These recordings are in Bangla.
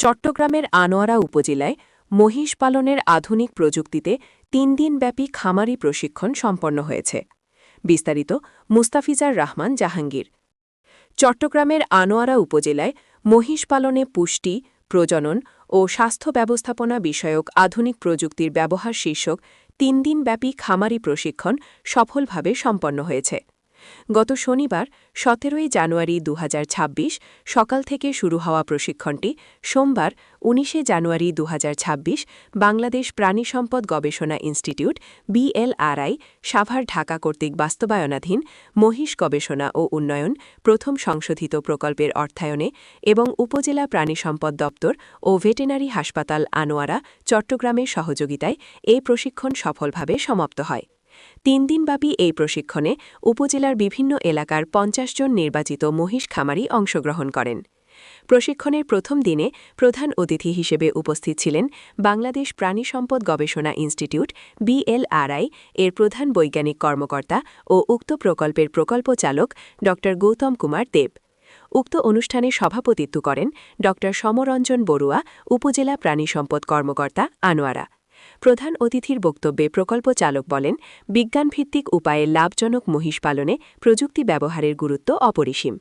চট্টগ্রামের আনোয়ারা উপজেলায় মহিষ পালনের আধুনিক প্রযুক্তিতে ৩ দিনব্যাপী খামারি প্রশিক্ষণ সম্পন্ন হয়েছে। বিস্তারিত মুস্তাফিজার রহমান জাহাঙ্গীর। চট্টগ্রামের আনোয়ারা উপজেলায় মহিষ পালনে পুষ্টি, প্রজনন ও স্বাস্থ্য ব্যবস্থাপনা বিষয়ক আধুনিক প্রযুক্তির ব্যবহার শীর্ষক ৩ দিনব্যাপী খামারি প্রশিক্ষণ সফলভাবে সম্পন্ন হয়েছে। গত শনিবার ১৭ জানুয়ারি ২০২৬ সকাল থেকে শুরু হওয়া প্রশিক্ষণটি সোমবার ১৯ জানুয়ারি ২০২৬ বাংলাদেশ প্রাণিসম্পদ গবেষণা ইনস্টিটিউট BLRI সাভার ঢাকা কর্তৃক বাস্তবায়নাধীন মহিষ গবেষণা ও উন্নয়ন প্রথম সংশোধিত প্রকল্পের অর্থায়নে এবং উপজেলা প্রাণিসম্পদ দপ্তর ও ভেটেরিনারি হাসপাতাল আনোয়ারা চট্টগ্রামের সহযোগিতায় এই প্রশিক্ষণ সফলভাবে সমাপ্ত হয়। ৩ দিনব্যাপী এই প্রশিক্ষণে উপজেলার বিভিন্ন এলাকার ৫০ জন নির্বাচিত মহিষ খামারি অংশগ্রহণ করেন। প্রশিক্ষণের প্রথম দিনে প্রধান অতিথি হিসেবে উপস্থিত ছিলেন বাংলাদেশ প্রাণিসম্পদ গবেষণা ইনস্টিটিউট BLRI এর প্রধান বৈজ্ঞানিক কর্মকর্তা ও উক্ত প্রকল্পের প্রকল্প চালক ড গৌতম কুমার দেব। উক্ত অনুষ্ঠানে সভাপতিত্ব করেন ড সমরঞ্জন বড়ুয়া, উপজেলা প্রাণিসম্পদ কর্মকর্তা, আনোয়ারা। প্রধান অতিথির বক্তব্যে প্রকল্প চালক বলেন, বিজ্ঞানভিত্তিক উপায়ে লাভজনক মহিষ পালনে প্রযুক্তি ব্যবহারের গুরুত্ব অপরিসীম।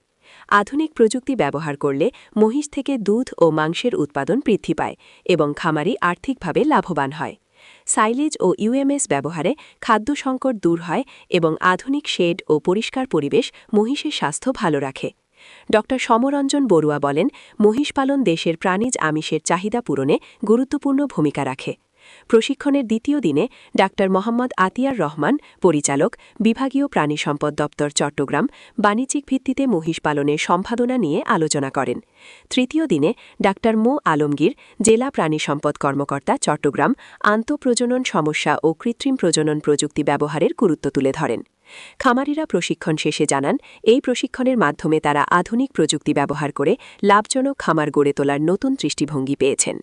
আধুনিক প্রযুক্তি ব্যবহার করলে মহিষ থেকে দুধ ও মাংসের উৎপাদন বৃদ্ধি পায় এবং খামারি আর্থিকভাবে লাভবান হয়। সাইলেজ ও UMS ব্যবহারে খাদ্য সংকট দূর হয় এবং আধুনিক শেড ও পরিষ্কার পরিবেশ মহিষের স্বাস্থ্য ভালো রাখে। ড সমরঞ্জন বড়ুয়া বলেন, মহিষ পালন দেশের প্রাণীজ আমিষের চাহিদা পূরণে গুরুত্বপূর্ণ ভূমিকা রাখে। প্রশিক্ষণের দ্বিতীয় দিনে ডাঃ মোহাম্মদ আতিয়ার রহমান, পরিচালক, বিভাগীয় প্রাণিসম্পদ দপ্তর চট্টগ্রাম, বাণিজ্যিক ভিত্তিতে মহিষ পালনের সম্পাদনা নিয়ে আলোচনা করেন। তৃতীয় দিনে ডাঃ মো আলমগীর, জেলা প্রাণিসম্পদ কর্মকর্তা, চট্টগ্রাম, আন্তঃপ্রজনন সমস্যা ও কৃত্রিম প্রজনন প্রযুক্তি ব্যবহারের গুরুত্ব তুলে ধরেন। খামারিরা প্রশিক্ষণ শেষে জানান, এই প্রশিক্ষণের মাধ্যমে তারা আধুনিক প্রযুক্তি ব্যবহার করে লাভজনক খামার গড়ে তোলার নতুন দৃষ্টিভঙ্গি পেয়েছেন।